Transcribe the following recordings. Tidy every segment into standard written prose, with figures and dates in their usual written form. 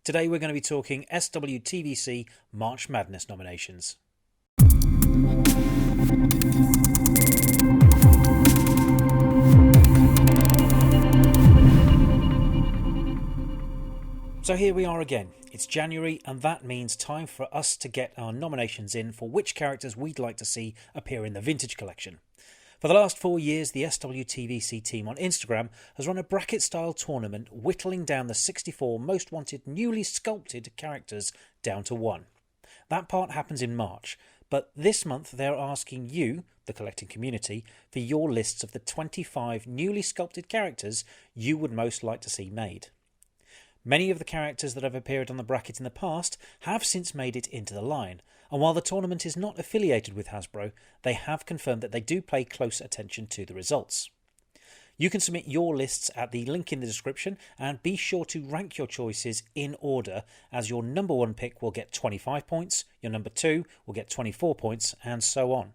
Today we're going to be talking SWTVC March Madness nominations. So here we are again. It's January, and that means time for us to get our nominations in for which characters we'd like to see appear in the Vintage Collection. For the last 4 years, the SWTVC team on Instagram has run a bracket-style tournament whittling down the 64 most wanted newly sculpted characters down to 1. That part happens in March, but this month they're asking you, the collecting community, for your lists of the 25 newly sculpted characters you would most like to see made. Many of the characters that have appeared on the bracket in the past have since made it into the line, and while the tournament is not affiliated with Hasbro, they have confirmed that they do pay close attention to the results. You can submit your lists at the link in the description, and be sure to rank your choices in order, as your number 1 pick will get 25 points, your number 2 will get 24 points, and so on.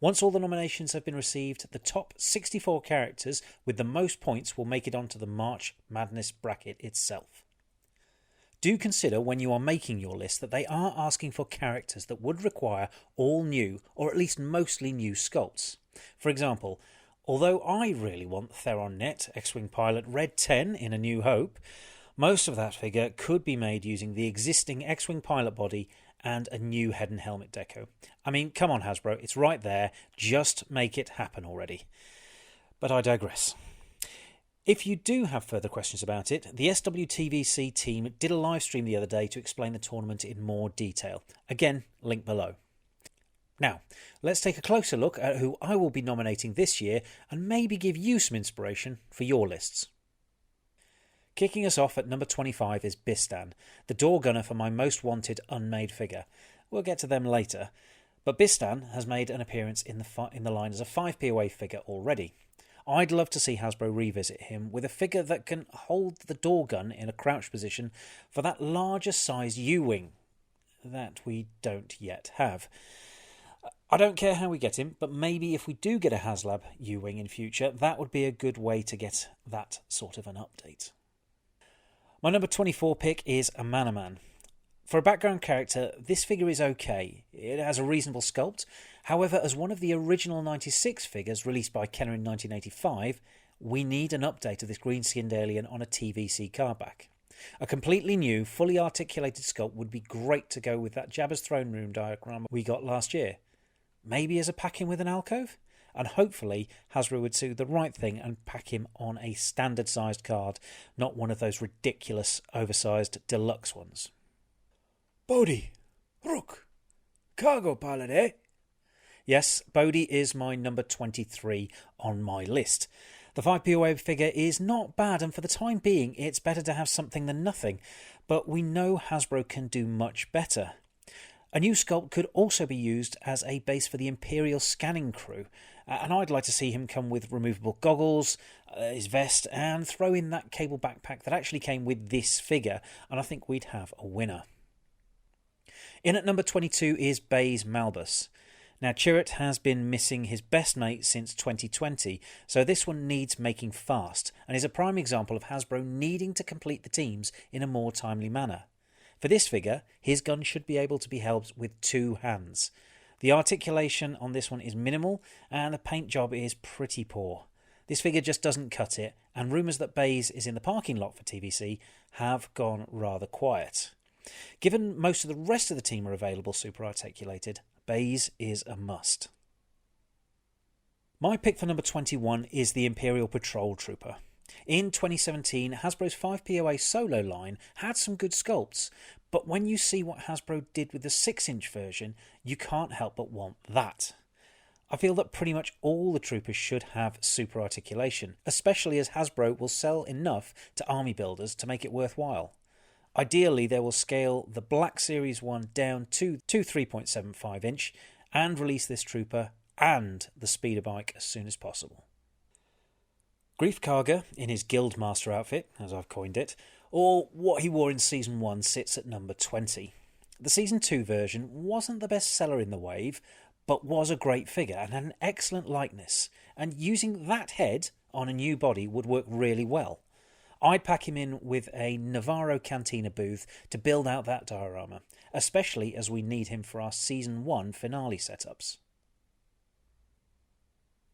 Once all the nominations have been received, the top 64 characters with the most points will make it onto the March Madness Bracket itself. Do consider when you are making your list that they are asking for characters that would require all new, or at least mostly new sculpts. For example, although I really want Theron Net, X-Wing Pilot Red 10 in A New Hope, most of that figure could be made using the existing X-Wing Pilot body and a new head and helmet deco. I mean, come on Hasbro, it's right there, just make it happen already. But I digress. If you do have further questions about it, the SWTVC team did a live stream the other day to explain the tournament in more detail. Again, link below. Now, let's take a closer look at who I will be nominating this year and maybe give you some inspiration for your lists. Kicking us off at number 25 is Bistan, the door gunner for my most wanted unmade figure. We'll get to them later, but Bistan has made an appearance in the line as a 5 POA figure already. I'd love to see Hasbro revisit him with a figure that can hold the door gun in a crouch position for that larger sized U-wing that we don't yet have. I don't care how we get him, but maybe if we do get a HasLab U-wing in future, that would be a good way to get that sort of an update. My number 24 pick is a Manaman. For a background character, this figure is okay. It has a reasonable sculpt. However, as one of the original 96 figures released by Kenner in 1985, we need an update of this green-skinned alien on a TVC cardback. A completely new, fully articulated sculpt would be great to go with that Jabba's throne room diagram we got last year. Maybe as a pack-in with an alcove? And hopefully Hasbro would do the right thing and pack him on a standard-sized card, not one of those ridiculous, oversized deluxe ones. Bodhi, Rook, cargo pilot, eh? Yes, Bodhi is my number 23 on my list. The 5 POA figure is not bad, and for the time being it's better to have something than nothing, but we know Hasbro can do much better. A new sculpt could also be used as a base for the Imperial scanning crew, and I'd like to see him come with removable goggles, his vest, and throw in that cable backpack that actually came with this figure, and I think we'd have a winner. In at number 22 is Baze Malbus. Now, Chirrut has been missing his best mate since 2020, so this one needs making fast, and is a prime example of Hasbro needing to complete the teams in a more timely manner. For this figure, his gun should be able to be held with 2 hands. The articulation on this one is minimal, and the paint job is pretty poor. This figure just doesn't cut it, and rumours that Baze is in the parking lot for TVC have gone rather quiet. Given most of the rest of the team are available super articulated, Baze is a must. My pick for number 21 is the Imperial Patrol Trooper. In 2017, Hasbro's 5 POA solo line had some good sculpts, but when you see what Hasbro did with the 6-inch version, you can't help but want that. I feel that pretty much all the troopers should have super articulation, especially as Hasbro will sell enough to army builders to make it worthwhile. Ideally, they will scale the Black Series 1 down to 3.75 inch and release this trooper and the speeder bike as soon as possible. Greef Karga, in his Guildmaster outfit, as I've coined it, or what he wore in Season 1, sits at number 20. The Season 2 version wasn't the best seller in the wave, but was a great figure and had an excellent likeness, and using that head on a new body would work really well. I'd pack him in with a Navarro Cantina booth to build out that diorama, especially as we need him for our Season 1 finale setups.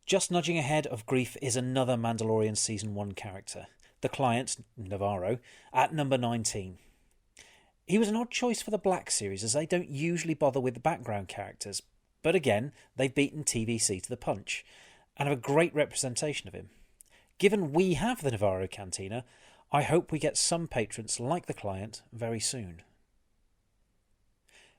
Just nudging ahead of Grief is another Mandalorian Season 1 character, the client, Navarro, at number 19. He was an odd choice for the Black Series, as they don't usually bother with the background characters, but again, they've beaten TVC to the punch, and have a great representation of him. Given we have the Navarro Cantina, I hope we get some patrons like the client very soon.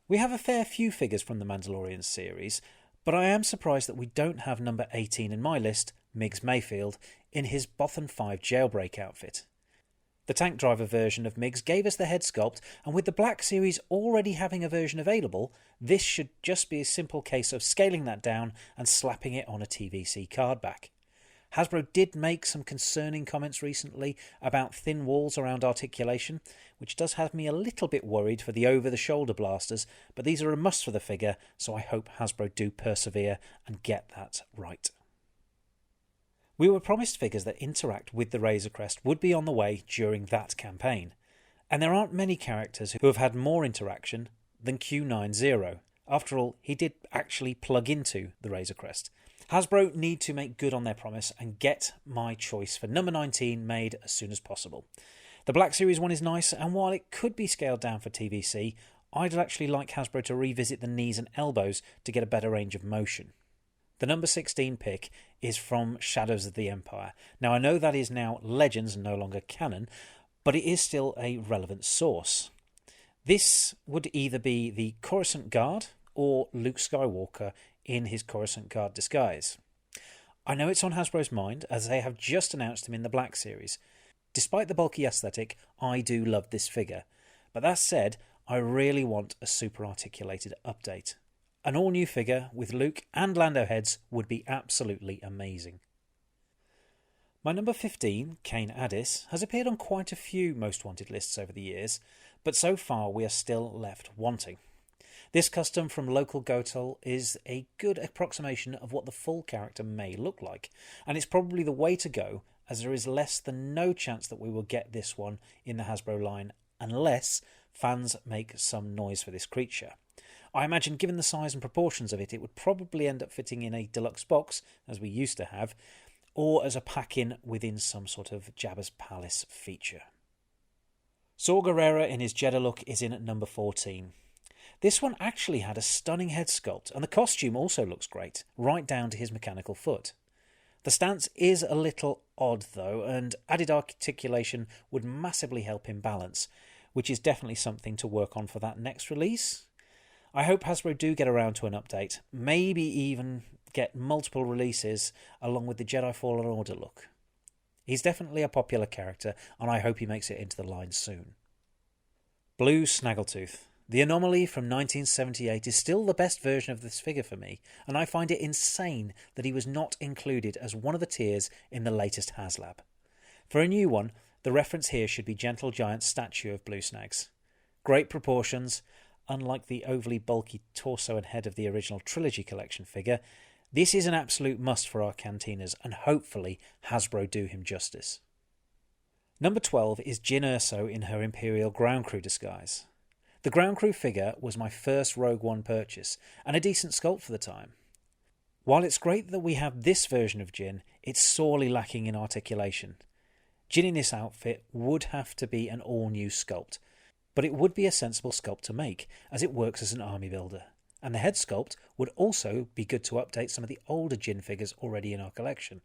We have a fair few figures from the Mandalorian series, but I am surprised that we don't have number 18 in my list, Miggs Mayfield, in his Bothan 5 jailbreak outfit. The tank driver version of Miggs gave us the head sculpt, and with the Black Series already having a version available, this should just be a simple case of scaling that down and slapping it on a TVC card back. Hasbro did make some concerning comments recently about thin walls around articulation, which does have me a little bit worried for the over-the-shoulder blasters, but these are a must for the figure, so I hope Hasbro do persevere and get that right. We were promised figures that interact with the Razor Crest would be on the way during that campaign, and there aren't many characters who have had more interaction than Q90. After all, he did actually plug into the Razor Crest. Hasbro need to make good on their promise and get my choice for number 19 made as soon as possible. The Black Series one is nice, and while it could be scaled down for TVC, I'd actually like Hasbro to revisit the knees and elbows to get a better range of motion. The number 16 pick is from Shadows of the Empire. Now I know that is now Legends and no longer canon, but it is still a relevant source. This would either be the Coruscant Guard or Luke Skywalker in his Coruscant Guard disguise. I know it's on Hasbro's mind, as they have just announced him in the Black Series. Despite the bulky aesthetic, I do love this figure. But that said, I really want a super articulated update. An all-new figure with Luke and Lando heads would be absolutely amazing. My number 15, Kane Addis, has appeared on quite a few Most Wanted lists over the years, but so far we are still left wanting. This custom from local Gotol is a good approximation of what the full character may look like, and it's probably the way to go, as there is less than no chance that we will get this one in the Hasbro line unless fans make some noise for this creature. I imagine given the size and proportions of it, it would probably end up fitting in a deluxe box, as we used to have, or as a pack-in within some sort of Jabba's Palace feature. Saw Gerrera in his Jeddah look is in at number 14. This one actually had a stunning head sculpt, and the costume also looks great, right down to his mechanical foot. The stance is a little odd though, and added articulation would massively help him balance, which is definitely something to work on for that next release. I hope Hasbro do get around to an update, maybe even get multiple releases along with the Jedi Fallen Order look. He's definitely a popular character, and I hope he makes it into the line soon. Blue Snaggletooth. The Anomaly from 1978 is still the best version of this figure for me, and I find it insane that he was not included as one of the tiers in the latest HasLab. For a new one, the reference here should be Gentle Giant's statue of Blue Snags. Great proportions, unlike the overly bulky torso and head of the original Trilogy Collection figure. This is an absolute must for our cantinas, and hopefully Hasbro do him justice. Number 12 is Jyn Erso in her Imperial Ground Crew disguise. The Ground Crew figure was my first Rogue One purchase, and a decent sculpt for the time. While it's great that we have this version of Jyn, it's sorely lacking in articulation. Jyn in this outfit would have to be an all-new sculpt, but it would be a sensible sculpt to make, as it works as an army builder. And the head sculpt would also be good to update some of the older Jyn figures already in our collection.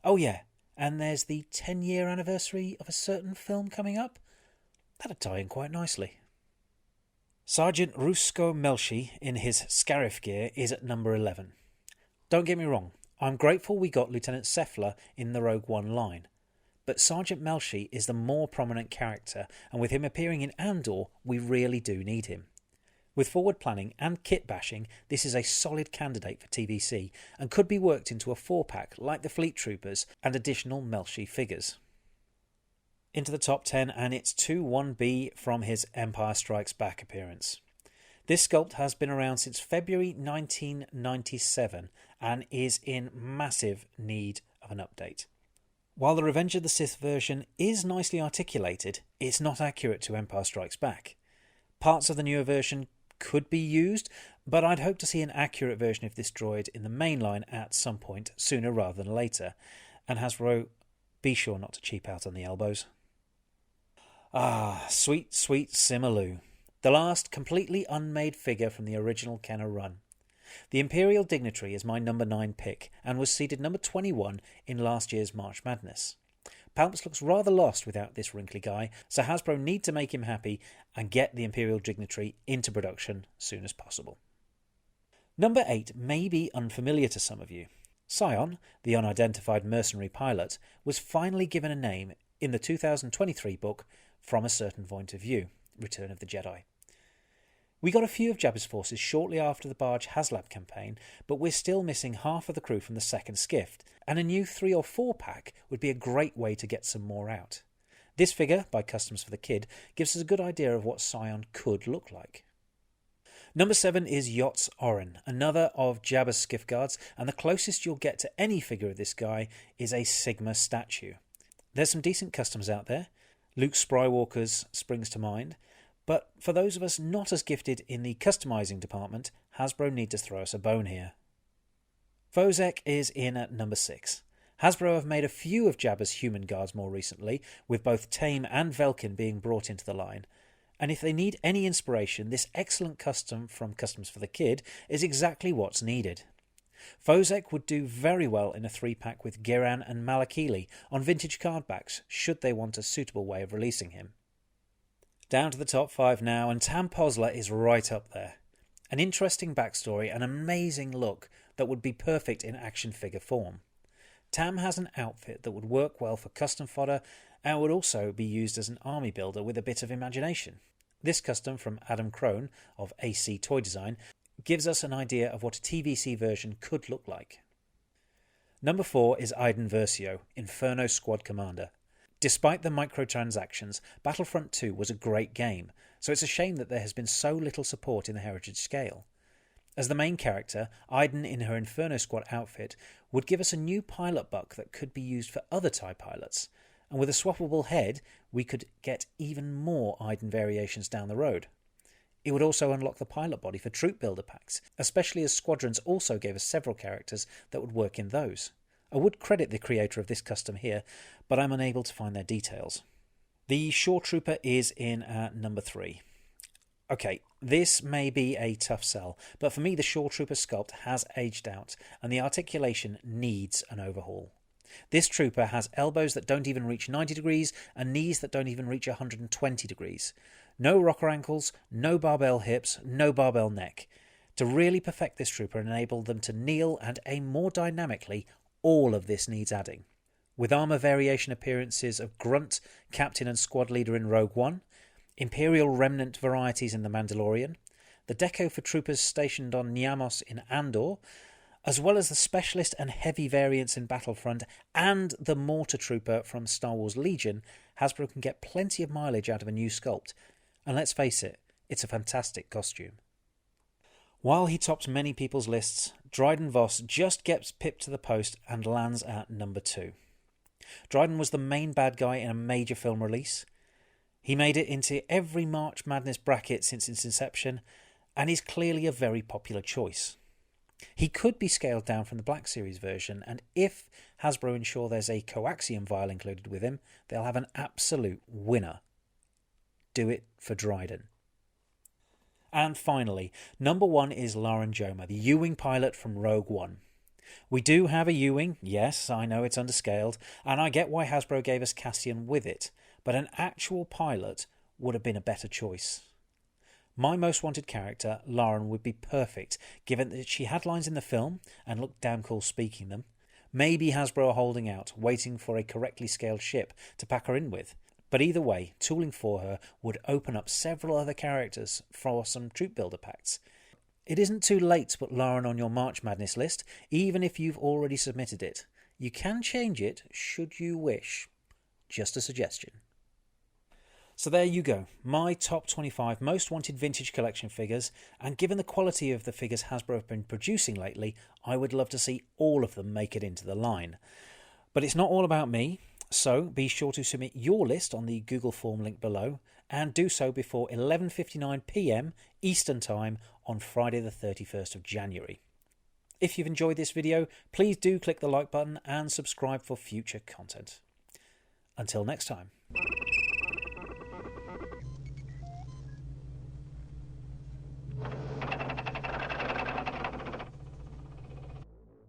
Oh yeah, and there's the 10-year anniversary of a certain film coming up. That'd tie in quite nicely. Sergeant Rusko Melshi in his Scarif gear is at number 11. Don't get me wrong, I'm grateful we got Lieutenant Sefla in the Rogue One line, but Sergeant Melshi is the more prominent character, and with him appearing in Andor, we really do need him. With forward planning and kit bashing, this is a solid candidate for TVC, and could be worked into a 4-pack like the Fleet Troopers and additional Melshi figures. Into the top 10, and it's 2-1B from his Empire Strikes Back appearance. This sculpt has been around since February 1997 and is in massive need of an update. While the Revenge of the Sith version is nicely articulated, it's not accurate to Empire Strikes Back. Parts of the newer version could be used, but I'd hope to see an accurate version of this droid in the mainline at some point, sooner rather than later. And Hasbro, be sure not to cheap out on the elbows. Ah, sweet, sweet Simaloo. The last completely unmade figure from the original Kenner run. The Imperial Dignitary is my number 9 pick and was seeded number 21 in last year's March Madness. Palps looks rather lost without this wrinkly guy, so Hasbro need to make him happy and get the Imperial Dignitary into production soon as possible. Number 8 may be unfamiliar to some of you. Scion, the unidentified mercenary pilot, was finally given a name in the 2023 book From a Certain Point of View, Return of the Jedi. We got a few of Jabba's forces shortly after the Barge HasLab campaign, but we're still missing half of the crew from the second skiff, and a new 3 or 4 pack would be a great way to get some more out. This figure, by Customs for the Kid, gives us a good idea of what Scion could look like. Number 7 is Yots Oren, another of Jabba's skiff guards, and the closest you'll get to any figure of this guy is a Sigma statue. There's some decent customs out there. Luke Skywalker's springs to mind, but for those of us not as gifted in the customizing department, Hasbro need to throw us a bone here. Vozek is in at number 6. Hasbro have made a few of Jabba's human guards more recently, with both Tame and Velkin being brought into the line. And if they need any inspiration, this excellent custom from Customs for the Kid is exactly what's needed. Vozek would do very well in a 3-pack with Giran and Malakili on vintage card backs, should they want a suitable way of releasing him. Down to the top 5 now, and Tam Posler is right up there. An interesting backstory, an amazing look that would be perfect in action figure form. Tam has an outfit that would work well for custom fodder and would also be used as an army builder with a bit of imagination. This custom from Adam Crone of AC Toy Design gives us an idea of what a TVC version could look like. Number 4 is Iden Versio, Inferno Squad Commander. Despite the microtransactions, Battlefront 2 was a great game, so it's a shame that there has been so little support in the Heritage scale. As the main character, Iden in her Inferno Squad outfit would give us a new pilot buck that could be used for other TIE pilots, and with a swappable head, we could get even more Iden variations down the road. It would also unlock the pilot body for troop builder packs, especially as Squadrons also gave us several characters that would work in those. I would credit the creator of this custom here, but I'm unable to find their details. The Shore Trooper is in at number 3. Okay, this may be a tough sell, but for me the Shore Trooper sculpt has aged out, and the articulation needs an overhaul. This trooper has elbows that don't even reach 90 degrees, and knees that don't even reach 120 degrees. No rocker ankles, no barbell hips, no barbell neck. To really perfect this trooper and enable them to kneel and aim more dynamically, all of this needs adding. With armour variation appearances of Grunt, Captain and Squad Leader in Rogue One, Imperial Remnant varieties in The Mandalorian, the deco for troopers stationed on Niamos in Andor, as well as the specialist and heavy variants in Battlefront and the Mortar Trooper from Star Wars Legion, Hasbro can get plenty of mileage out of a new sculpt. And let's face it, it's a fantastic costume. While he tops many people's lists, Dryden Voss just gets pipped to the post and lands at number 2. Dryden was the main bad guy in a major film release. He made it into every March Madness bracket since its inception, and is clearly a very popular choice. He could be scaled down from the Black Series version, and if Hasbro ensure there's a coaxium vial included with him, they'll have an absolute winner. Do it for Dryden. And finally, number 1 is Lauren Joma, the U-Wing pilot from Rogue One. We do have a U-Wing, yes, I know it's underscaled, and I get why Hasbro gave us Cassian with it, but an actual pilot would have been a better choice. My most wanted character, Lauren, would be perfect, given that she had lines in the film and looked damn cool speaking them. Maybe Hasbro are holding out, waiting for a correctly scaled ship to pack her in with. But either way, tooling for her would open up several other characters for some troop builder packs. It isn't too late to put Lauren on your March Madness list, even if you've already submitted it. You can change it, should you wish. Just a suggestion. So there you go, my top 25 most wanted vintage collection figures, and given the quality of the figures Hasbro have been producing lately, I would love to see all of them make it into the line. But it's not all about me, so be sure to submit your list on the Google form link below, and do so before 11:59 PM Eastern Time on Friday the 31st of January. If you've enjoyed this video, please do click the like button and subscribe for future content. Until next time.